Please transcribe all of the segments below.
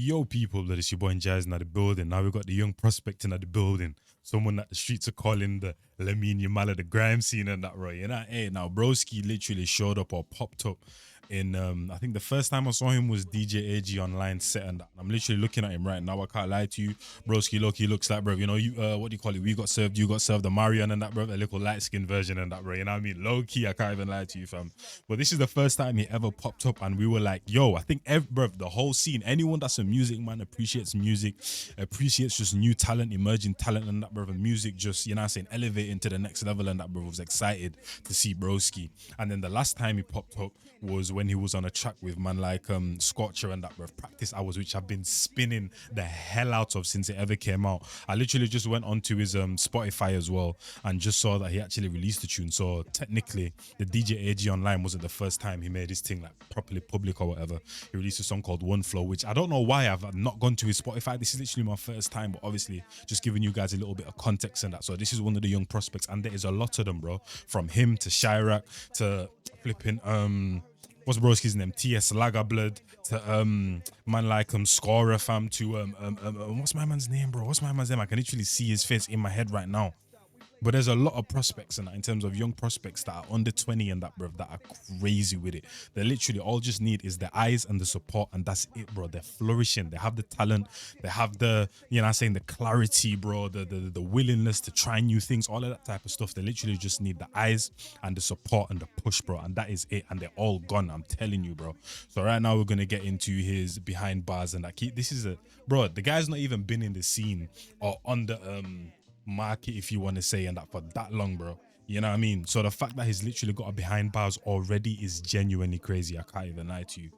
Yo, people, that is your boy Njies in the building. Now we got the young prospect in the building. Someone that the streets are calling the Lamine Yamal of the grime scene and that, right? You know, hey, now Broski literally showed up or popped up in, I think the first time I saw him was DJ AG online set, and I'm literally looking at him right now. I can't lie to you. Broski, look, he looks like, bro, you know, you, what do you call it? We got served, you got served, the Marion and that, bro, a little light skin version and that, bro. You know what I mean? Low key, I can't even lie to you, fam. But this is the first time he ever popped up, and we were like, yo, I think, bro, the whole scene, anyone that's a music man appreciates music, appreciates just new talent, emerging talent and that, bro. And music just, you know what I'm saying, elevating to the next level and that, bro. Was excited to see Broski. And then the last time he popped up was when he was on a track with man like Scorcher and that, bro. Practice Hours, which I've been spinning the hell out of since it ever came out. I literally just went onto his Spotify as well and just saw that he actually released the tune. So technically, the DJ AG Online wasn't the first time he made his thing like properly public or whatever. He released a song called One Flow, which I don't know why I've not gone to his Spotify. This is literally my first time, but obviously just giving you guys a little bit of context and that. So this is one of the young prospects, and there is a lot of them, bro. From him to Chirac to flipping what's broski's name? TS Lagerblood to man like Scorer fam to what's my man's name, bro? What's my man's name? I can literally see his face in my head right now. But there's a lot of prospects in that, in terms of young prospects that are under 20 and that, bro, that are crazy with it. They literally all just need is the eyes and the support, and that's it, bro. They're flourishing. They have the talent. They have the, you know what I'm saying, the clarity, bro, the willingness to try new things, all of that type of stuff. They literally just need the eyes and the support and the push, bro, and that is it. And they're all gone, I'm telling you, bro. So right now we're going to get into his behind bars and that. This is bro, the guy's not even been in the scene or on the market, if you want to say, and that for that long, bro. You know what I mean? So the fact that he's literally got a behind bars already is genuinely crazy. I can't even lie to you.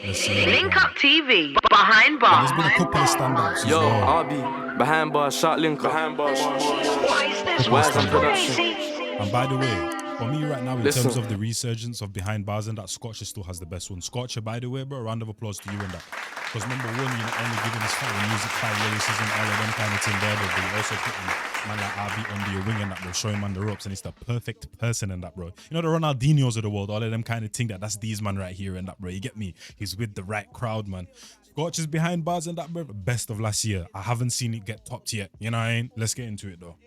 Let's see. Link Up TV, behind bars. There's been a couple of standouts. Yo, RB, behind bars, shot link up. Behind bars. Why is this Where's the crazy? And by the way, for me right now, in terms of the resurgence of behind bars and that, Scorcher still has the best one. Scorcher, by the way, bro, round of applause to you and that. Because number one, you're not only giving us fire music, fire lyricism, all of them kind of thing there, but you also putting man like RB under your wing and that, bro, showing man the ropes, and it's the perfect person and that, bro. You know, the Ronaldinhos of the world, all of them kind of think that's these man right here and that, bro. You get me? He's with the right crowd, man. Scorcher's behind bars and that, bro, best of last year. I haven't seen it get topped yet. You know what I mean? Let's get into it, though.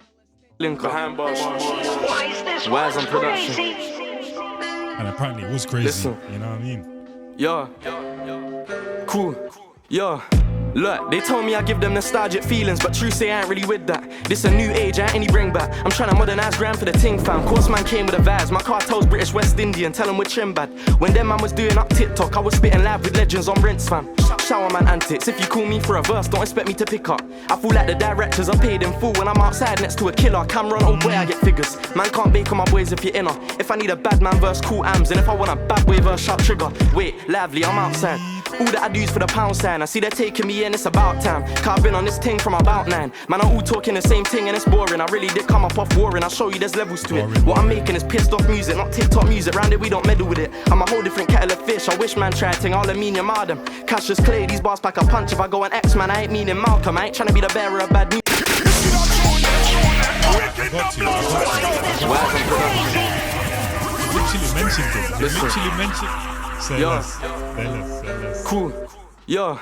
Link behind bars. Why is this Where's on production? crazy? And apparently it was crazy. Listen. You know what I mean? Yo, cool. Yo, look, they told me I give them nostalgic feelings, but true say I ain't really with that. This a new age, I ain't any bring back. I'm trying to modernize grime for the ting fam. Course man came with a vibes, my cartel's British West Indian, tell them we're trim bad. When them man was doing up TikTok, I was spitting live with legends on rinse fam. Shower man antics, if you call me for a verse, don't expect me to pick up. I feel like the directors are paid in full when I'm outside next to a killer. Cameron, oh boy, I get figures. Man can't bake on my boys if you're inner. If I need a bad man verse, cool AMs. And if I want a bad boy verse, sharp trigger. Wait, lively, I'm outside. All that I do is for the pound sign. I see they're taking me in, it's about time. Cause I've been on this thing from about 9. Man, I'm all talking the same thing and it's boring. I really did come up off warring. I'll show you there's levels to it. What I'm making is pissed off music, not TikTok music. Round it, we don't meddle with it. I'm a whole different kettle of fish. I wish man tried thing, I'll mean your madam. Cassius Clay, these bars pack a punch. If I go an X, man, I ain't meaning Malcolm. I ain't trying to be the bearer of bad news. Literally mentioned it. Literally mentioned. Say less. Say less. Cool. Yo.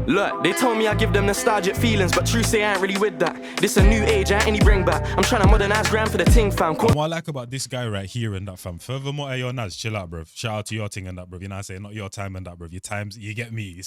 Look, they told me I give them nostalgic feelings, but true say I ain't really with that. This a new age, I ain't any bring back. I'm trying to modernize grime for the ting fam. What I like about this guy right here and that, fam. Furthermore, hey, yo, Naz, chill out, bro. Shout out to your thing and that, bro. You know what I'm saying? Not your time and that, bro. Your times, you get me.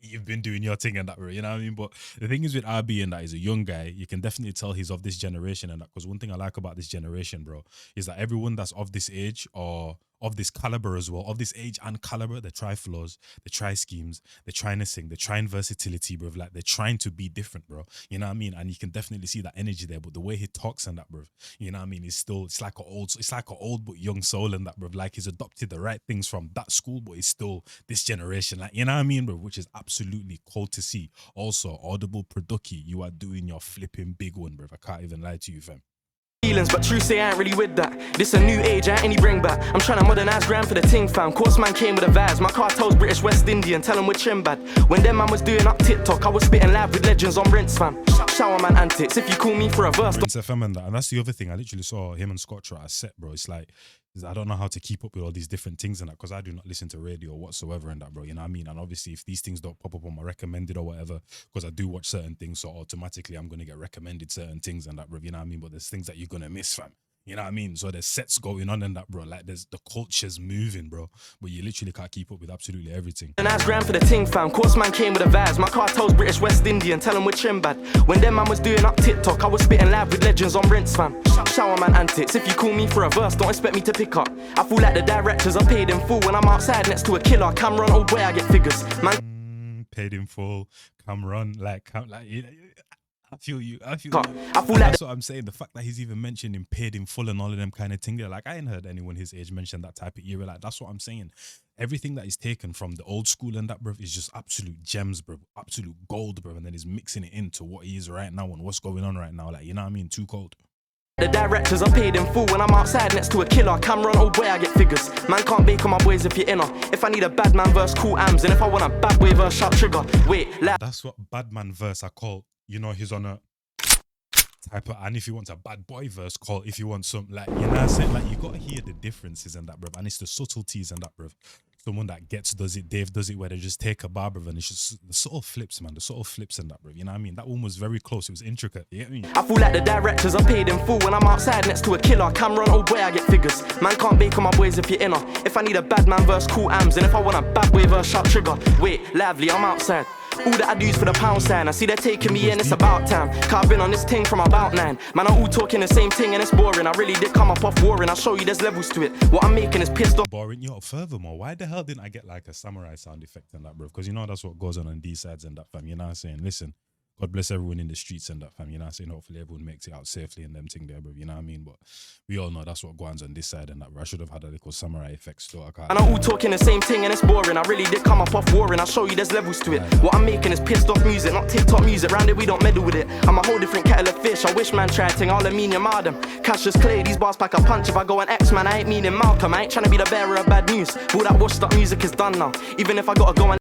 You've been doing your thing and that, bro. You know what I mean? But the thing is with RB and that, he's a young guy. You can definitely tell he's of this generation and that. Because one thing I like about this generation, bro, is that everyone that's of this age or of this caliber as well, of this age and caliber, they try flows, they try schemes, they're trying to sing, they're trying versatility, bro. Like they're trying to be different, bro. You know what I mean? And you can definitely see that energy there. But the way he talks and that, bro, you know what I mean? It's like an old but young soul and that, bro. Like he's adopted the right things from that school, but he's still this generation. Like, you know what I mean, bro? Which is absolutely cool to see. Also, Audible Producky, you are doing your flipping big one, bro. I can't even lie to you, fam. Feelings, but true say I ain't really with that. This a new age, I ain't any bring back. I'm trying to modernize grime for the ting fam. Course man came with a vibes, my cartel's British West Indian, tell them we're trim bad. When them man was doing up TikTok, I was spitting live with legends on rinse fam. Shower man antics, if you call me for a verse. Rinse FM and that, and that's the other thing. I literally saw him and Scotch at a set, bro. It's like is I don't know how to keep up with all these different things and that because I do not listen to radio whatsoever and that, bro. You know what I mean? And obviously, if these things don't pop up on my recommended or whatever, because I do watch certain things, so automatically I'm gonna get recommended certain things and that, bro. You know what I mean? But there's things that you're gonna miss, fam. You know what I mean? So there's sets going on and that, bro. Like there's the culture's moving, bro. But you literally can't keep up with absolutely everything. And I ran for the ting fam, course man came with a vibes. My cartel's British West Indian, tell them we're trim bad. When them man was doing up TikTok, I was spitting live with legends on rinse fam. Shower man antics, if you call me for a verse, don't expect me to pick up. I feel like the directors are paid in full when I'm outside next to a killer. Cameron, oh boy, I get figures. Man, paid in full, Cameron, I feel you. I feel like that's what I'm saying. The fact that he's even mentioning paid in full and all of them kind of thing. They're like, I ain't heard anyone his age mention that type of era. Like, that's what I'm saying. Everything that is taken from the old school and that, bro, is just absolute gems, bro. Absolute gold, bro. And then he's mixing it into what he is right now and what's going on right now. Like, you know what I mean? Too cold. The directors are paid in full when I'm outside next to a killer. Cameron, oh boy, I get figures. Man can't bake on my boys if you're inner. If I need a bad man verse, cool AMs. And if I want a bad boy verse, sharp trigger. Wait, that's what bad man verse I call. You know, he's on a type of, and if you want a bad boy verse, call. If you want some, like, you know what I'm saying? Like, you gotta hear the differences and that, bro. And it's the subtleties and that, bro. Someone that does it, Dave does it, where they just take a bar, bro, and it's just the subtle flips, man. The subtle flips and that, bro. You know what I mean? That one was very close. It was intricate. You get me? I feel like the directors are paid in full when I'm outside next to a killer. Cameron, oh boy, I get figures. Man can't bake on my boys if you're inner. If I need a bad man verse, cool AMs. And if I want a bad boy verse, sharp trigger. Wait, lively, I'm outside. All that I do is for the pound sign. I see they're taking me in, it's about time. Cause I've been on this thing from about 9. Man, I'm all talking the same thing and it's boring. I really did come up off warring. I'll show you there's levels to it. What I'm making is pissed off. Boring. Yo, furthermore, why the hell didn't I get like a samurai sound effect in that, bro? Because you know that's what goes on these sides and that, fam. You know what I'm saying? Listen, God bless everyone in the streets and that, fam. You know what I'm saying? Hopefully everyone makes it out safely and them thing there, bro. You know what I mean? But we all know that's what goes on this side and that, bro. I should have had a little samurai effect still. I can't. And I'm all talking the same thing and it's boring. I really did come up off warring. I'll show you there's levels to it. What I'm making is pissed off music, not TikTok music. Round it we don't meddle with it. I'm a whole different kettle of fish. I wish man tried ting. All I mean, your madam. Cash just clear. These bars pack a punch. If I go an X, man, I ain't meaning Malcolm. I ain't trying to be the bearer of bad news. All that washed up music is done now. Even if I gotta go and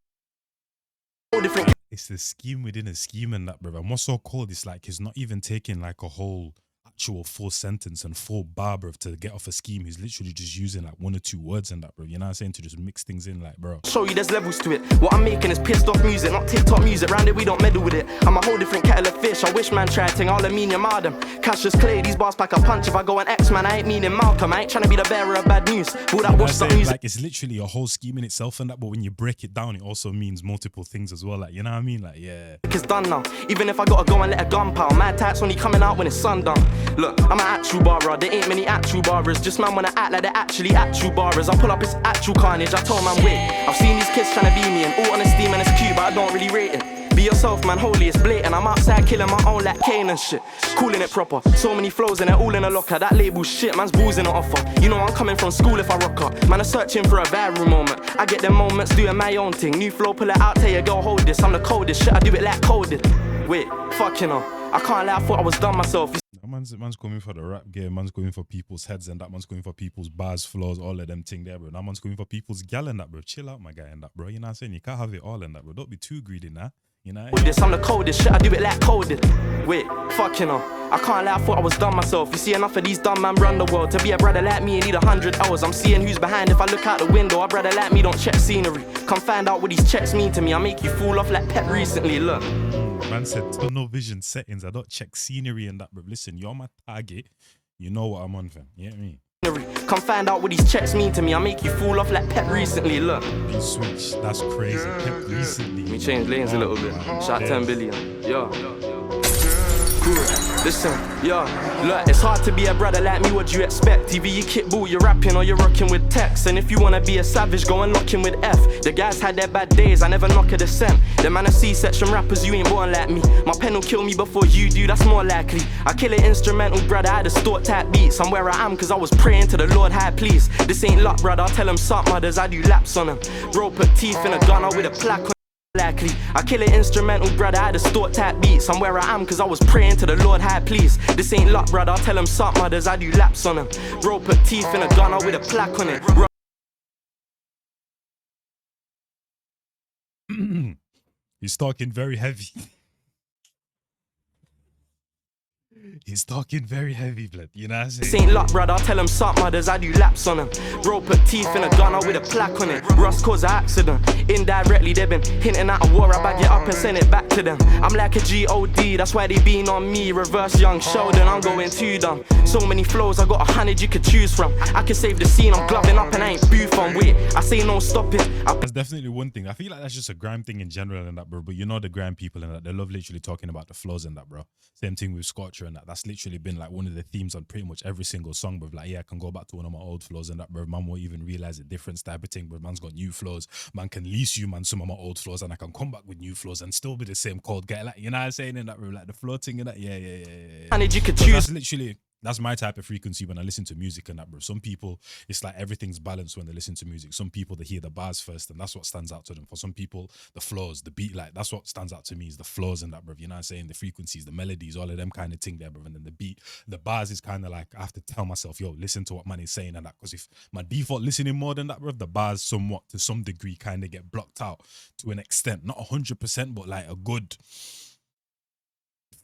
whole different. It's the scheme within a scheme and that, bro. And what's so cold is like he's not even taking like a whole actual full sentence and full bar, bro, to get off a scheme. He's literally just using like 1 or 2 words and that, bro. You know what I'm saying? To just mix things in, like, bro. Show you there's levels to it. What I'm making is pissed off music, not TikTok music. Round it we don't meddle with it. I'm a whole different kettle of fish. I wish man tried ting. All I mean, your madam. Cash just clear. These bars pack a punch. If I go an X, man, I ain't meaning Malcolm. I ain't trying to be the bearer of bad news. All that washed up music. Like, it's literally a whole scheme in itself and that, but when you break it down, it also means multiple things as well. Like, you know what I mean? Like, yeah. It's done now. Even if I gotta go and let a gun pound. Mad tats only coming out when it's sundown. Look, I'm an actual barber. There ain't many actual barbers. Just man wanna act like they're actually actual barbers. I pull up, it's actual carnage. I told man, wait. I've seen these kids trying to be me and all honesty, man, it's cute, but I don't really rate it. Be yourself, man, holy, it's blatant. I'm outside killing my own like Kane and shit. Calling it proper. So many flows and they're all in a locker. That label shit, man's balls in the offer. You know I'm coming from school if I rock up. Man, I'm searching for a viral moment. I get them moments doing my own thing. New flow, pull it out, tell you, go hold this. I'm the coldest, shit, I do it like coded. Wait, fuck you know. I can't lie, I thought I was done myself. Man's going for the rap game, man's going for people's heads and that, man's going for people's bars, flows, all of them thing there, bro. That man's going for people's gal and that, bro. Chill out, my guy, and that, bro. You know what I'm saying? You can't have it all in that, bro. Don't be too greedy now. You know? With this, I'm the coldest, shit, I do it like coded. Wait, fuck you know. I can't lie, I thought I was done myself. You see enough of these dumb man run the world. To be a brother like me, you need 100 hours. I'm seeing who's behind if I look out the window. A brother like me don't check scenery. Come find out what these checks mean to me. I make you fall off like Pep recently, look. Man said tunnel vision settings. I don't check scenery and that, bro. Listen, you're my target. You know what I'm on, fam. You get me? Come find out what these checks mean to me. I make you fall off like Pep recently, look. You switch, that's crazy. Pep recently. We change lanes a little bit. Shout 10 billion. Yo. Listen, yo, look, it's hard to be a brother like me, what do you expect? Either you kickball, you're rapping, or you're rocking with text. And if you wanna be a savage, go and lock in with F. The guys had their bad days, I never knock a descent. The man of C-section rappers, you ain't born like me. My pen will kill me before you do, that's more likely. I kill it instrumental, brother, I distort type beats. I'm where I am, cause I was praying to the Lord high, please. This ain't luck, brother, I'll tell them suck mothers, I do laps on them. Bro, put teeth in a gunner with a plaque on. Likely, I kill it instrumental, brother, I distort type beats. I'm where I am cause I was praying to the Lord high, please. This ain't luck, brother, I'll tell them suck mothers, I do laps on them. Bro, put teeth in a gunner with a plaque on it. He's talking very heavy. He's talking very heavy, blood. You know what I'm This saying? ain't luck, brother. Tell them suck mothers, I do laps on them. Bro put teeth in a gunner with a plaque on it. Rust caused an accident. Indirectly, they've been hinting at a war. I bag it up and send it back to them. I'm like a G.O.D. That's why they been on me. Reverse young Sheldon, I'm going too dumb. So many flows, I got 100 you could choose from. I can save the scene, I'm gloving up and I ain't booth on. Wait, I say no, stop it. That's definitely one thing. I feel like that's just a grime thing in general and that, bro. But you know the grime people and that, they love literally talking about the flows and that, bro. Same thing with Scotcher and that. That's literally been like one of the themes on pretty much every single song, bro. Like, yeah, I can go back to one of my old flows and that, bro. Man won't even realize the difference type of thing, bro. Man's got new flows. Man can lease you, man, some of my old flows and I can come back with new flows and still be the same cold guy. Like, you know what I'm saying in that, bro? Like the flow thing and that. Yeah. 100 you could So choose. that's literally, that's my type of frequency when I listen to music and that, bro. Some people, it's like everything's balanced when they listen to music. Some people, they hear the bars first and that's what stands out to them. For some people, the flows, the beat, like that's what stands out to me is the flows and that, bro. You know what I'm saying? The frequencies, the melodies, all of them kind of thing there, bro. And then the beat, the bars is kind of like, I have to tell myself, yo, listen to what man is saying and that. Because if my default listening more than that, bro, the bars somewhat to some degree kind of get blocked out to an extent. Not 100%, but like a good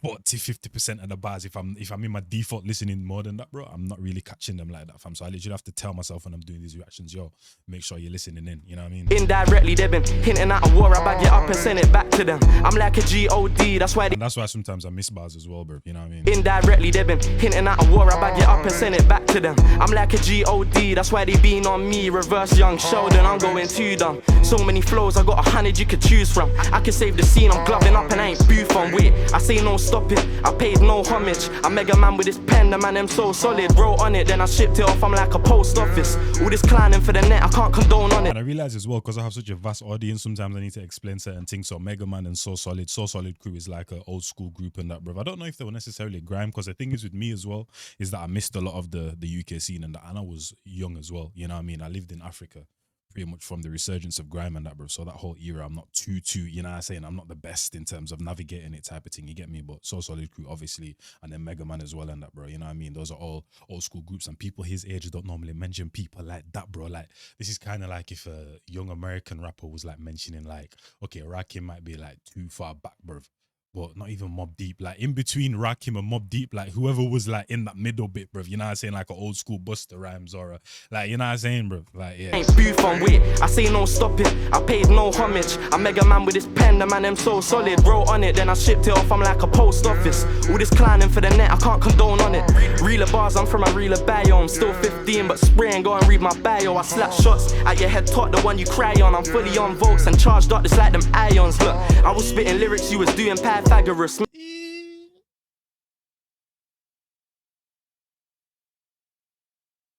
40-50% of the bars, if I'm in my default listening more than that, bro, I'm not really catching them like that, fam. So I literally have to tell myself when I'm doing these reactions, yo, make sure you're listening in. You know what I mean? Indirectly, they've been hinting at a war. I bag it up and send it back to them. I'm like a G.O.D. That's why they. And that's why sometimes I miss bars as well, bro. You know what I mean? Indirectly, they've been hinting at a war. I bag it up and send it back to them. I'm like a G.O.D. That's why they been on me. Reverse young Sheldon, I'm going too dumb. So many flows, I got 100 you could choose from. I can save the scene, I'm gloving up and I ain't booth on. Wait, I say no, stop it. I paid no homage. I mega man with this pen, the man them so solid. Wrote on it, then I shipped it off. I'm like a post office. All this climbing for the net, I can't condone on it. And I realize as well, because I have such a vast audience, sometimes I need to explain certain things. So Mega Man and So Solid Crew is like an old school group and that, bro. I don't know if they were necessarily grime, because the thing is with me as well, is that I missed a lot of the UK scene and that, and I was young as well. You know what I mean? I lived in Africa pretty much from the resurgence of grime and that, bro. So that whole era, I'm not too, you know what I'm saying? I'm not the best in terms of navigating it type of thing, you get me? But So Solid Crew, obviously, and then Mega Man as well and that, bro. You know what I mean? Those are all old school groups, and people his age don't normally mention people like that, bro. Like, this is kind of like if a young American rapper was like mentioning like, okay, Rakim might be like too far back, bro. But not even Mob Deep, like in between Rakim and Mob Deep, like whoever was like in that middle bit, bro. You know what I'm saying? Like an old school Busta Rhymes or a, like, you know what I'm saying, bro? Like, yeah. Ain't booth on. Wait, I say no, stop it. I paid no homage. I mega man with this pen, the man them so solid. Wrote on it, then I shipped it off. I'm like a post office. All this climbing for the net, I can't condone on it. Realer bars, I'm from a realer biome. Still 15, but spraying, go and read my bio. I slap shots at your head top, the one you cry on. I'm fully on votes and charged up, it's like them ions. Look, I was spitting lyrics, you was doing Pythagoras.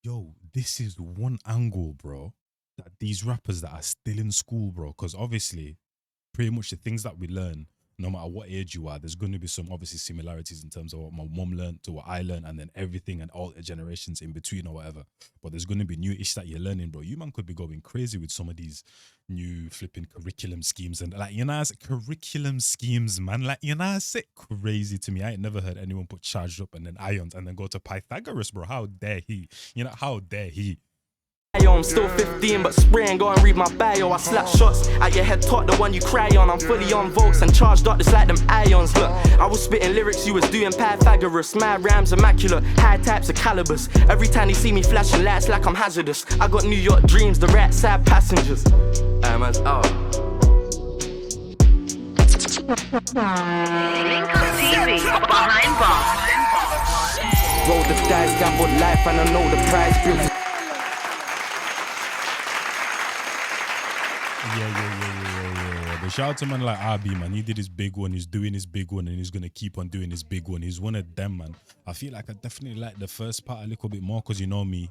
Yo, this is one angle, bro, that these rappers that are still in school, bro, because obviously, pretty much the things that we learn, no matter what age you are, there's going to be some obviously similarities in terms of what my mom learned to what I learned, and then everything and all the generations in between or whatever. But there's going to be new ish that you're learning, bro. You man could be going crazy with some of these new flipping curriculum schemes and like, you know, curriculum schemes, man. Like, you know, it's crazy to me. I ain't never heard anyone put charged up and then ions and then go to Pythagoras, bro. How dare he? You know, how dare he? I'm still 15, but spraying, go and read my bio. I slap shots at your head top, the one you cry on. I'm fully on votes and charged up, it's like them ions. Look, I was spitting lyrics, you was doing Pythagoras. My rhymes immaculate, high types of calibers. Every time they see me flashing lights like I'm hazardous. I got New York dreams, the right side passengers. Man's out. TV, behind bars. Roll the dice, gamble life, and I know the prize. Dreams. Yeah. But shout out to man like RB, man. He did his big one. He's doing his big one, and he's gonna keep on doing his big one. He's one of them, man. I feel like I definitely like the first part a little bit more because you know me,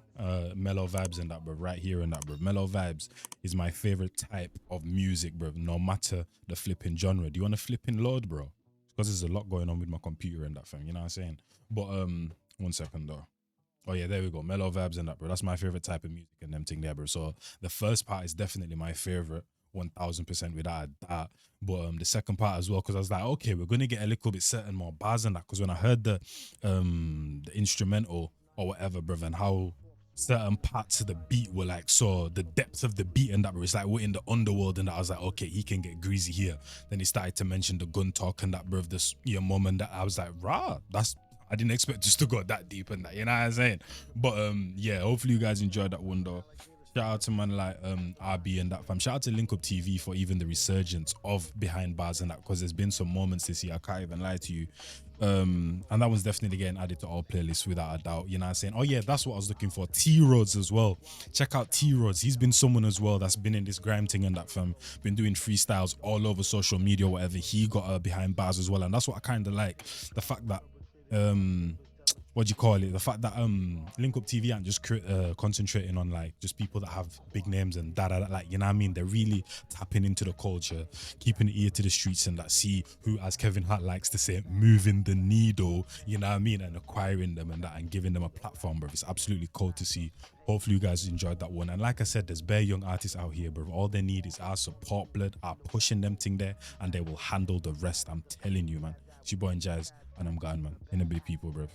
mellow vibes and that, bro. Right here and that, bro. Mellow vibes is my favorite type of music, bro. No matter the flipping genre. Do you want to flipping load, bro? Because there's a lot going on with my computer and that thing. You know what I'm saying? But 1 second though. Oh yeah, there we go. Mellow vibes and that, bro. That's my favorite type of music and them thing there, bro. So the first part is definitely my favorite. 1000% without a doubt. But the second part as well, because I was like, okay, we're gonna get a little bit certain more bars and that. Because when I heard the instrumental or whatever, bruv, and how certain parts of the beat were like, so the depth of the beat and that, bro, it's like we're in the underworld and that. I was like, okay, he can get greasy here. Then he started to mention the gun talk and that, bruv, this your mum and that. I was like, rah, that's I didn't expect us to go that deep and that, you know what I'm saying? But yeah, hopefully you guys enjoyed that one though. Shout out to man like RB and that fam. Shout out to Link Up TV for even the resurgence of Behind Bars and that, because there's been some moments this year, I can't even lie to you. And that one's definitely getting added to our playlist without a doubt. You know what I'm saying? Oh yeah, that's what I was looking for. T Rods as well. Check out T Rods. He's been someone as well that's been in this grime thing and that fam. Been doing freestyles all over social media, whatever. He got Behind Bars as well, and that's what I kind of like. The fact that what do you call it? The fact that Link Up TV aren't just concentrating on like just people that have big names and like, you know what I mean? They're really tapping into the culture, keeping the ear to the streets, and that see who, as Kevin Hart likes to say, moving the needle, you know what I mean? And acquiring them and that and giving them a platform, bro. It's absolutely cool to see. Hopefully you guys enjoyed that one. And like I said, there's bare young artists out here, bro. All they need is our support, blood, our pushing them thing there, and they will handle the rest. I'm telling you, man. It's your boy Njies, and I'm gone, man. In a bit, people, bro.